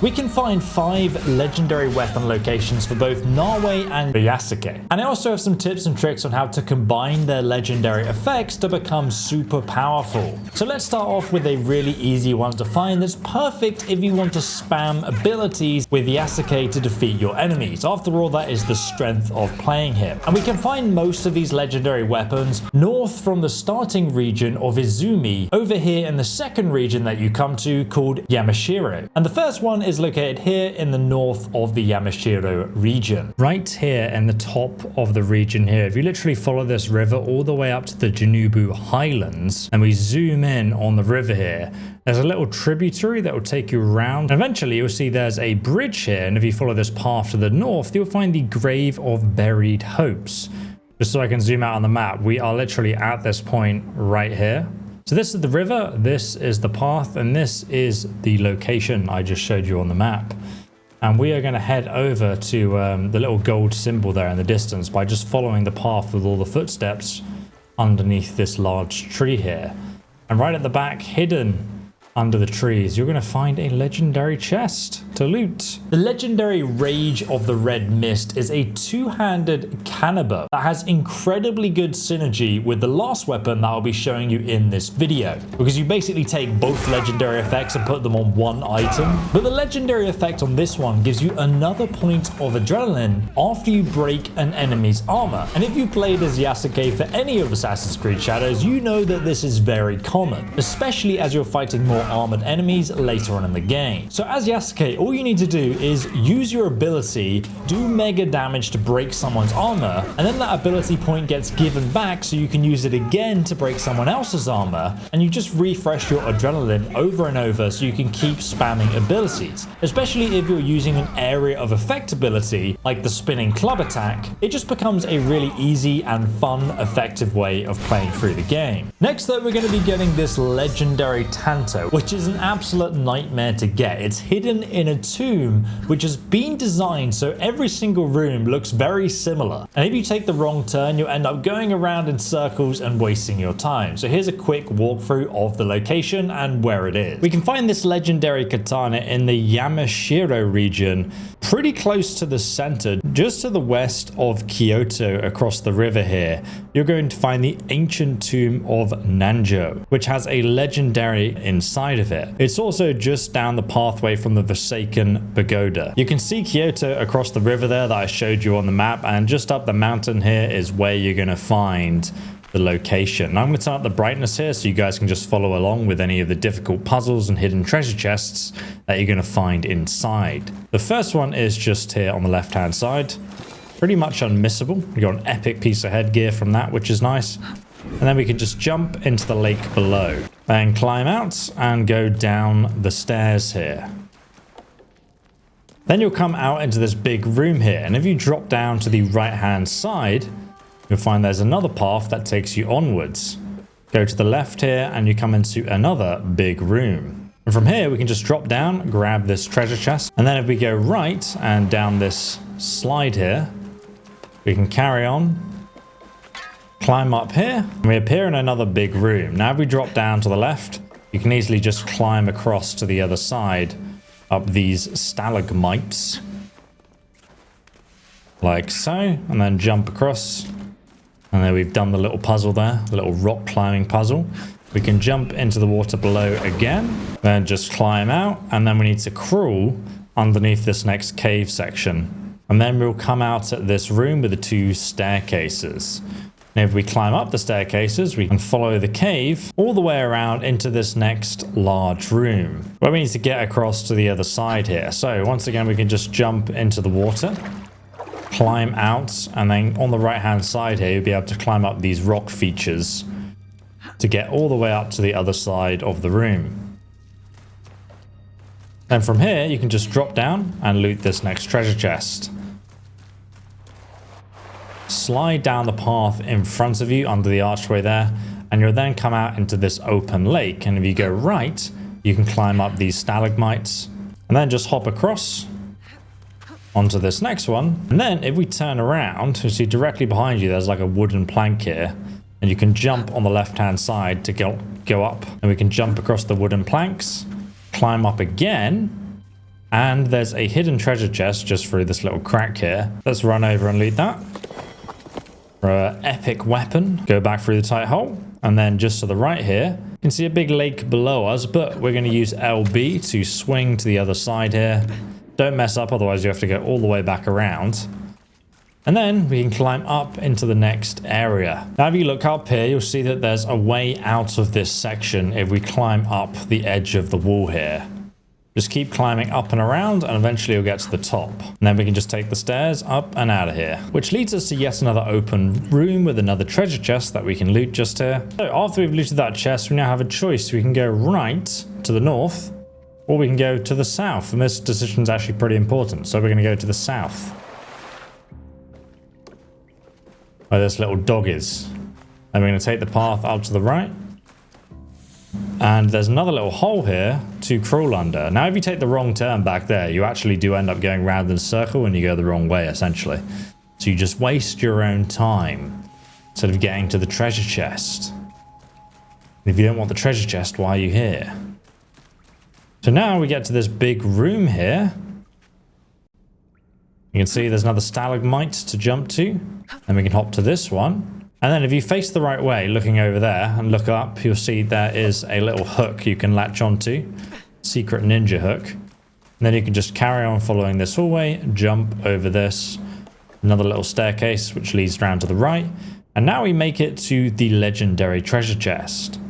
We can find 5 legendary weapon locations for both Nawe and Yasuke. And I also have some tips and tricks on how to combine their legendary effects to become super powerful. So let's start off with a really easy one to find that's perfect if you want to spam abilities with Yasuke to defeat your enemies. After all, that is the strength of playing him. And we can find most of these legendary weapons north from the starting region of Izumi, over here in the second region that you come to called Yamashiro. And the first one is located here in the north of the Yamashiro region. Right here in the top of the region here, if you literally follow this river all the way up to the Junubu Highlands, and we zoom in on the river here, there's a little tributary that will take you around. And eventually you'll see there's a bridge here, and if you follow this path to the north, you'll find the Grave of Buried Hopes. Just so I can zoom out on the map, we are literally at this point right here. So this is the river, this is the path, and this is the location I just showed you on the map. And we are going to head over to the little gold symbol there in the distance by just following the path with all the footsteps underneath this large tree here. And right at the back, hidden under the trees, you're going to find a legendary chest to loot. The legendary Rage of the Red Mist is a two-handed Kanabo that has incredibly good synergy with the last weapon that I'll be showing you in this video, because you basically take both legendary effects and put them on one item. But the legendary effect on this one gives you another point of adrenaline after you break an enemy's armor. And if you played as Yasuke for any of Assassin's Creed Shadows, you know that this is very common, especially as you're fighting more armored enemies later on in the game. So as Yasuke, all you need to do is use your ability, do mega damage to break someone's armor, and then that ability point gets given back so you can use it again to break someone else's armor, and you just refresh your adrenaline over and over so you can keep spamming abilities. Especially if you're using an area of effect ability like the spinning club attack, it just becomes a really easy and fun, effective way of playing through the game. Next up, we're going to be getting this legendary Tanto, which is an absolute nightmare to get. It's hidden in a tomb which has been designed so every single room looks very similar. And if you take the wrong turn, you'll end up going around in circles and wasting your time. So here's a quick walkthrough of the location and where it is. We can find this legendary katana in the Yamashiro region, pretty close to the center, just to the west of Kyoto across the river here. You're going to find the ancient tomb of Nanjo, which has a legendary inside of it. It's also just down the pathway from the Forsaken Pagoda. You can see Kyoto across the river there that I showed you on the map, and just up the mountain here is where you're going to find the location. Now I'm going to turn up the brightness here so you guys can just follow along with any of the difficult puzzles and hidden treasure chests that you're going to find inside. The first one is just here on the left hand side. Pretty much unmissable. You got an epic piece of headgear from that, which is nice. And then we can just jump into the lake below and climb out and go down the stairs here. Then you'll come out into this big room here, and if you drop down to the right hand side, you'll find there's another path that takes you onwards. Go to the left here and you come into another big room. And from here we can just drop down, grab this treasure chest, and then if we go right and down this slide here, we can carry on, climb up here, and we appear in another big room. Now if we drop down to the left, you can easily just climb across to the other side up these stalagmites like so, and then jump across. And then we've done the little puzzle there, the little rock climbing puzzle. We can jump into the water below again, then just climb out, and then we need to crawl underneath this next cave section. And then we'll come out at this room with the 2 staircases. And if we climb up the staircases, we can follow the cave all the way around into this next large room, where we need to get across to the other side here. So once again, we can just jump into the water, climb out, and then on the right hand side here, you'll be able to climb up these rock features to get all the way up to the other side of the room. Then from here, you can just drop down and loot this next treasure chest. Slide down the path in front of you under the archway there, and you'll then come out into this open lake. And if you go right, you can climb up these stalagmites and then just hop across onto this next one. And then if we turn around, you see directly behind you, there's like a wooden plank here, and you can jump on the left hand side to go up, and we can jump across the wooden planks, climb up again, And there's a hidden treasure chest just through this little crack here. Let's run over and loot that. For an epic weapon, go back through the tight hole. And then just to the right here, you can see a big lake below us, but we're going to use LB to swing to the other side here. Don't mess up, otherwise you have to go all the way back around. And then we can climb up into the next area. Now, if you look up here, you'll see that there's a way out of this section if we climb up the edge of the wall here. Just keep climbing up and around, and eventually you'll get to the top. And then we can just take the stairs up and out of here, which leads us to yet another open room with another treasure chest that we can loot just here. So after we've looted that chest, we now have a choice. We can go right to the north, or we can go to the south. And this decision is actually pretty important. So we're going to go to the south, where this little dog is. And we're going to take the path up to the right. And there's another little hole here to crawl under. Now, if you take the wrong turn back there, you actually do end up going round in a circle and you go the wrong way, essentially. So you just waste your own time instead of getting to the treasure chest. And if you don't want the treasure chest, why are you here? So now we get to this big room here. You can see there's another stalagmite to jump to. And we can hop to this one. And then if you face the right way, looking over there and look up, you'll see there is a little hook you can latch onto. Secret ninja hook. And then you can just carry on following this hallway, jump over this. Another little staircase which leads round to the right. And now we make it to the legendary treasure chest.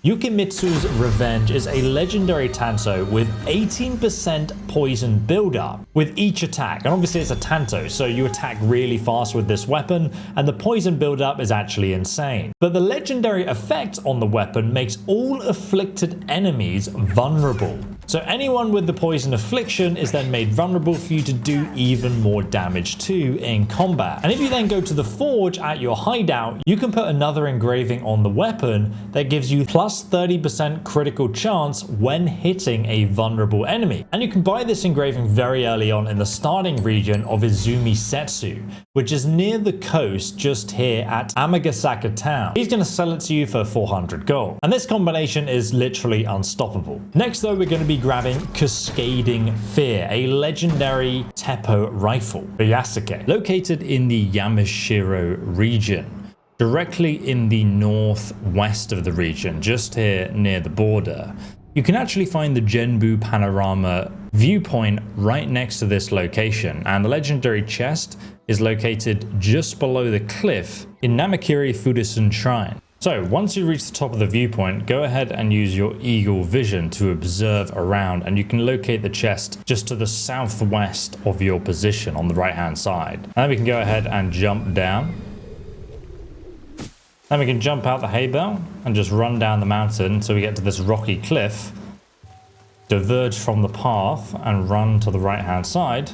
Yukimitsu's Revenge is a legendary Tanto with 18% poison buildup with each attack. And obviously it's a Tanto, so you attack really fast with this weapon, and the poison buildup is actually insane. But the legendary effect on the weapon makes all afflicted enemies vulnerable. So anyone with the poison affliction is then made vulnerable for you to do even more damage to in combat. And if you then go to the forge at your hideout, you can put another engraving on the weapon that gives you plus 30% critical chance when hitting a vulnerable enemy. And you can buy this engraving very early on in the starting region of Izumi Setsu, which is near the coast just here at Amagasaka town. He's going to sell it to you for 400 gold. And this combination is literally unstoppable. Next though, we're going to be grabbing Cascading Fear, a legendary Teppo rifle for Yasuke, located in the Yamashiro region, directly in the northwest of the region, just here near the border. You can actually find the Genbu Panorama viewpoint right next to this location, and the legendary chest is located just below the cliff in Namakiri Fudosan Shrine. So once you reach the top of the viewpoint, go ahead and use your eagle vision to observe around, and you can locate the chest just to the southwest of your position on the right hand side. And then we can go ahead and jump down. Then we can jump out the hay bale and just run down the mountain until we get to this rocky cliff, diverge from the path and run to the right hand side.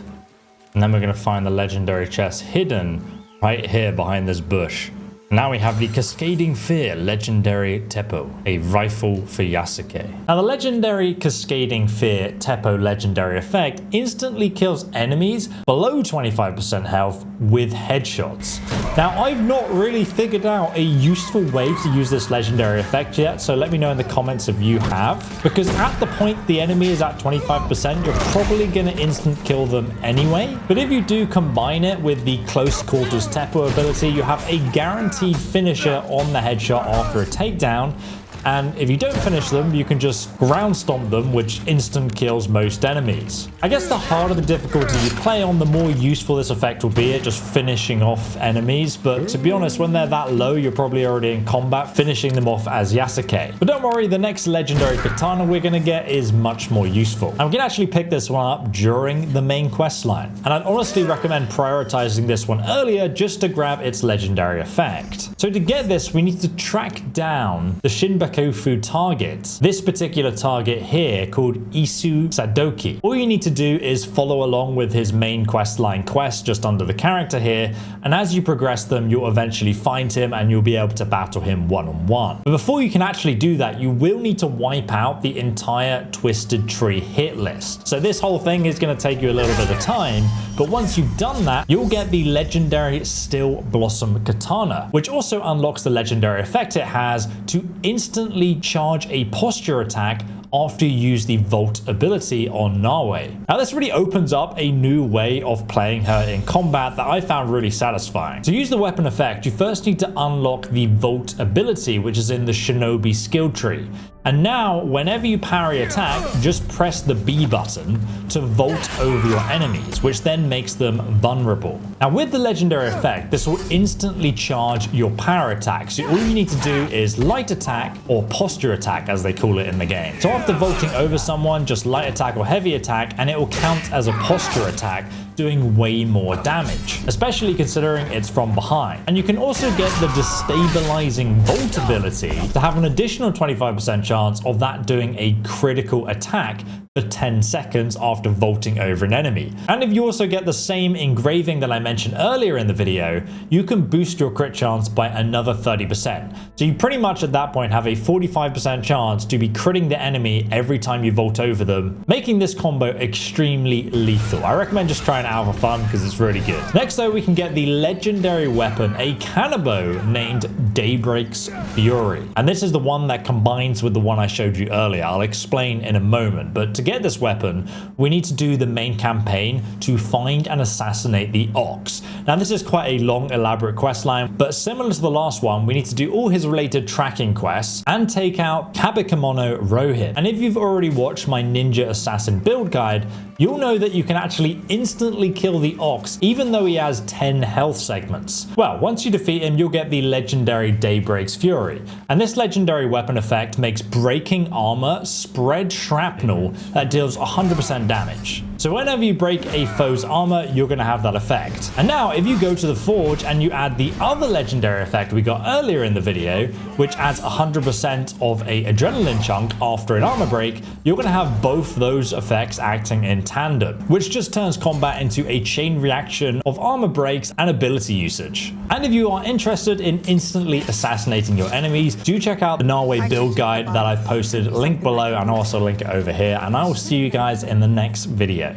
And then we're going to find the legendary chest hidden right here behind this bush. Now we have the Cascading Fear legendary Teppo, a rifle for Yasuke. Now the legendary Cascading Fear Teppo legendary effect instantly kills enemies below 25% health with headshots. Now I've not really figured out a useful way to use this legendary effect yet, so let me know in the comments if you have, because at the point the enemy is at 25%, you're probably going to instant kill them anyway. But if you do combine it with the close quarters Teppo ability, you have a guaranteed finisher on the headshot after a takedown. And if you don't finish them, you can just ground stomp them, which instant kills most enemies. I guess the harder the difficulty you play on, the more useful this effect will be at just finishing off enemies. But to be honest, when they're that low, you're probably already in combat, finishing them off as Yasuke. But don't worry, the next legendary katana we're going to get is much more useful. And we can actually pick this one up during the main quest line. And I'd honestly recommend prioritizing this one earlier just to grab its legendary effect. So to get this, we need to track down the Shinbaku target. This particular target here called Isu Sadoki. All you need to do is follow along with his main quest line quest just under the character here, and as you progress them, you'll eventually find him and you'll be able to battle him one-on-one. But before you can actually do that, you will need to wipe out the entire Twisted Tree hit list. So this whole thing is going to take you a little bit of time, but once you've done that, you'll get the legendary Still Blossom Katana, which also unlocks the legendary effect it has to instantly charge a posture attack after you use the Volt ability on Nawe. Now this really opens up a new way of playing her in combat that I found really satisfying. To use the weapon effect, you first need to unlock the Volt ability, which is in the Shinobi skill tree. And now, whenever you parry attack, just press the B button to vault over your enemies, which then makes them vulnerable. Now with the legendary effect, this will instantly charge your power attack. So all you need to do is light attack or posture attack, as they call it in the game. So after vaulting over someone, just light attack or heavy attack, and it will count as a posture attack, doing way more damage, especially considering it's from behind. And you can also get the destabilizing Volt ability to have an additional 25% chance of that doing a critical attack for 10 seconds after vaulting over an enemy. And if you also get the same engraving that I mentioned earlier in the video, you can boost your crit chance by another 30%. So you pretty much at that point have a 45% chance to be critting the enemy every time you vault over them, making this combo extremely lethal. I recommend just trying it out for fun because it's really good. Next though, we can get the legendary weapon, a Kanabo named Daybreak's Fury. And this is the one that combines with the one I showed you earlier. I'll explain in a moment, but to get this weapon, we need to do the main campaign to find and assassinate the Ox. Now this is quite a long, elaborate quest line, but similar to the last one, we need to do all his related tracking quests and take out Kabikemono Rohit. And if you've already watched my Ninja Assassin build guide, you'll know that you can actually instantly kill the Ox even though he has 10 health segments. Well, once you defeat him, you'll get the legendary Daybreak's Fury. And this legendary weapon effect makes breaking armor spread shrapnel that deals 100% damage. So whenever you break a foe's armor, you're going to have that effect. And now if you go to the Forge and you add the other legendary effect we got earlier in the video, which adds 100% of a adrenaline chunk after an armor break, you're going to have both those effects acting in tandem, which just turns combat into a chain reaction of armor breaks and ability usage. And if you are interested in instantly assassinating your enemies, do check out the Nawe build guide that I've posted, link below, and also link it over here, and I will see you guys in the next video.